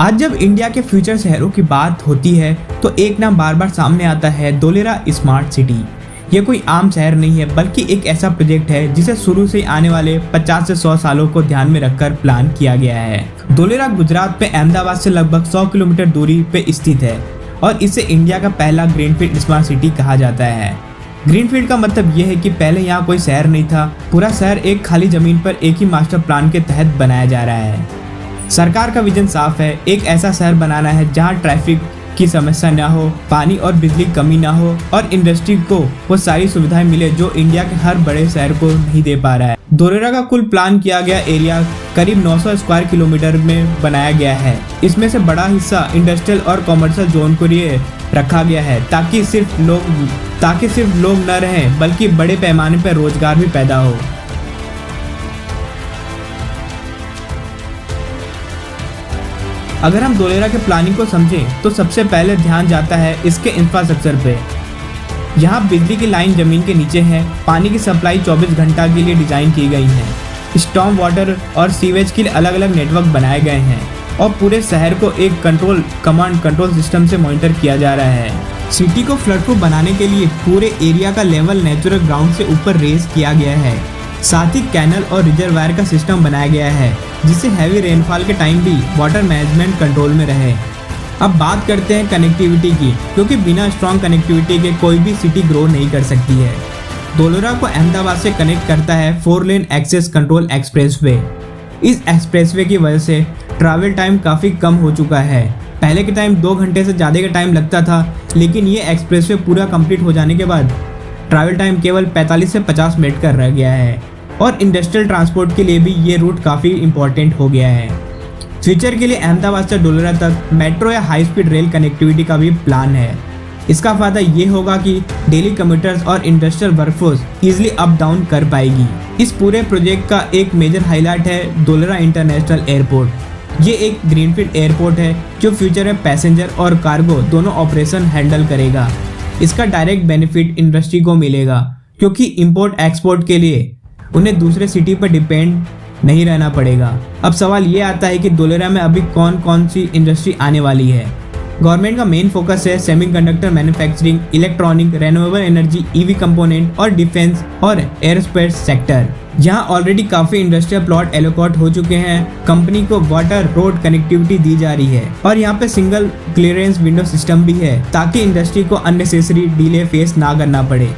आज जब इंडिया के फ्यूचर शहरों की बात होती है तो एक नाम बार बार सामने आता है, धोलेरा स्मार्ट सिटी। ये कोई आम शहर नहीं है बल्कि एक ऐसा प्रोजेक्ट है जिसे शुरू से आने वाले 50 से 100 सालों को ध्यान में रखकर प्लान किया गया है। धोलेरा गुजरात पे अहमदाबाद से लगभग 100 किलोमीटर दूरी पे स्थित है और इसे इंडिया का पहला ग्रीनफील्ड स्मार्ट सिटी कहा जाता है। ग्रीनफील्ड का मतलब यह है कि पहले यहाँ कोई शहर नहीं था, पूरा शहर एक खाली जमीन पर एक ही मास्टर प्लान के तहत बनाया जा रहा है। सरकार का विजन साफ है, एक ऐसा शहर बनाना है जहाँ ट्रैफिक की समस्या ना हो, पानी और बिजली की कमी ना हो और इंडस्ट्री को वो सारी सुविधाएं मिले जो इंडिया के हर बड़े शहर को नहीं दे पा रहा है। धोलेरा का कुल प्लान किया गया एरिया करीब 900 स्क्वायर किलोमीटर में बनाया गया है। इसमें से बड़ा हिस्सा इंडस्ट्रियल और कॉमर्शियल जोन के लिए रखा गया है ताकि सिर्फ लोग न रहें बल्कि बड़े पैमाने पर रोजगार भी पैदा हो। अगर हम धोलेरा के प्लानिंग को समझें तो सबसे पहले ध्यान जाता है इसके इंफ्रास्ट्रक्चर पे। यहाँ बिजली की लाइन जमीन के नीचे है, पानी की सप्लाई 24 घंटा के लिए डिजाइन की गई है, स्टॉर्म वाटर और सीवेज के लिए अलग अलग नेटवर्क बनाए गए हैं और पूरे शहर को एक कमांड कंट्रोल सिस्टम से मॉनिटर किया जा रहा है। सिटी को फ्लड प्रूफ बनाने के लिए पूरे एरिया का लेवल नेचुरल ग्राउंड से ऊपर रेज किया गया है। साथ ही कैनल और रिजर्वायर का सिस्टम बनाया गया है जिससे हैवी रेनफॉल के टाइम भी वाटर मैनेजमेंट कंट्रोल में रहे। अब बात करते हैं कनेक्टिविटी की, क्योंकि बिना स्ट्रॉन्ग कनेक्टिविटी के कोई भी सिटी ग्रो नहीं कर सकती है। धोलेरा को अहमदाबाद से कनेक्ट करता है 4 लेन एक्सेस कंट्रोल एक्सप्रेसवे। इस एक्सप्रेसवे की वजह से ट्रैवल टाइम काफ़ी कम हो चुका है। पहले के टाइम 2 घंटे से ज़्यादा का टाइम लगता था, लेकिन ये एक्सप्रेसवे पूरा कंप्लीट हो जाने के बाद ट्रैवल टाइम केवल 45 से 50 मिनट का रह गया है और इंडस्ट्रियल ट्रांसपोर्ट के लिए भी ये रूट काफ़ी इंपॉर्टेंट हो गया है। फ्यूचर के लिए अहमदाबाद से धोलेरा तक मेट्रो या हाई स्पीड रेल कनेक्टिविटी का भी प्लान है। इसका फ़ायदा ये होगा कि डेली कम्यूटर्स और industrial workforce easily up down कर पाएगी। इस पूरे प्रोजेक्ट का एक मेजर हाईलाइट है धोलेरा इंटरनेशनल एयरपोर्ट। ये एक ग्रीनफील्ड एयरपोर्ट है जो फ्यूचर में पैसेंजर और कार्गो दोनों ऑपरेशन हैंडल करेगा। इसका डायरेक्ट बेनिफिट इंडस्ट्री को मिलेगा क्योंकि इंपोर्ट एक्सपोर्ट के लिए उन्हें दूसरे सिटी पर डिपेंड नहीं रहना पड़ेगा। अब सवाल ये आता है कि धोलेरा में अभी कौन कौन सी इंडस्ट्री आने वाली है। गवर्नमेंट का मेन फोकस है semiconductor manufacturing, electronic, renewable energy, EV component और डिफेंस और एयरोस्पेस सेक्टर। यहाँ ऑलरेडी काफ़ी इंडस्ट्रियल प्लॉट एलोकेट हो चुके हैं। कंपनी को वाटर रोड कनेक्टिविटी दी जा रही है और यहाँ पे सिंगल क्लियरेंस विंडो सिस्टम भी है ताकि इंडस्ट्री को अननेसेसरी डिले फेस ना करना पड़े।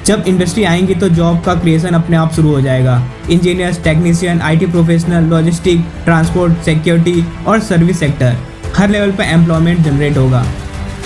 जब इंडस्ट्री आएंगी तो जॉब का क्रिएशन अपने आप शुरू हो जाएगा। Engineers, technician, IT professional, logistic, transport, security और सर्विस सेक्टर हर लेवल पर एम्प्लॉयमेंट जनरेट होगा।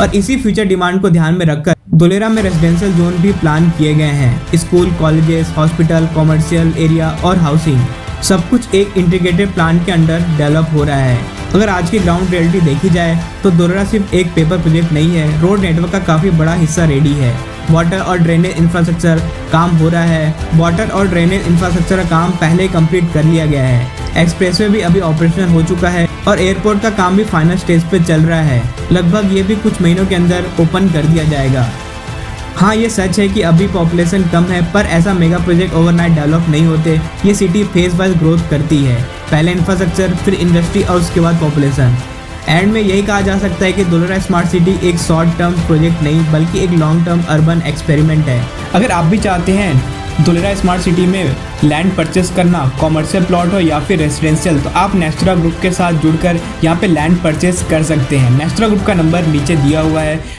और इसी फ्यूचर डिमांड को ध्यान में रखकर धोलेरा में रेजिडेंशियल जोन भी प्लान किए गए हैं। School, colleges, hospital, commercial area और हाउसिंग सब कुछ एक इंटीग्रेटेड प्लान के अंडर डेवलप हो रहा है। अगर आज की ग्राउंड रियलिटी देखी जाए तो धोलेरा सिर्फ एक पेपर प्रोजेक्ट नहीं है, रोड नेटवर्क का काफ़ी बड़ा हिस्सा रेडी है। वाटर और ड्रेनेज इंफ्रास्ट्रक्चर काम हो रहा है। वाटर और ड्रेनेज इंफ्रास्ट्रक्चर का काम पहले ही कंप्लीट कर लिया गया है। एक्सप्रेसवे भी अभी ऑपरेशनल हो चुका है और एयरपोर्ट का काम भी फाइनल स्टेज पे चल रहा है। लगभग ये भी कुछ महीनों के अंदर ओपन कर दिया जाएगा। हाँ, ये सच है कि अभी पॉपुलेशन कम है, पर ऐसा मेगा प्रोजेक्ट ओवरनाइट डेवलप नहीं होते। ये सिटी फेज वाइज ग्रोथ करती है, पहले इंफ्रास्ट्रक्चर, फिर इंडस्ट्री और उसके बाद पॉपुलेशन। एंड में यही कहा जा सकता है कि धोलेरा स्मार्ट सिटी एक शॉर्ट टर्म प्रोजेक्ट नहीं बल्कि एक लॉन्ग टर्म अर्बन एक्सपेरिमेंट है। अगर आप भी चाहते हैं धोलेरा स्मार्ट सिटी में लैंड परचेस करना, कॉमर्शियल प्लॉट हो या फिर रेजिडेंशियल, तो आप नेस्ट्रा ग्रुप के साथ जुड़कर यहाँ पे लैंड परचेस कर सकते हैं। नेस्ट्रा ग्रुप का नंबर नीचे दिया हुआ है।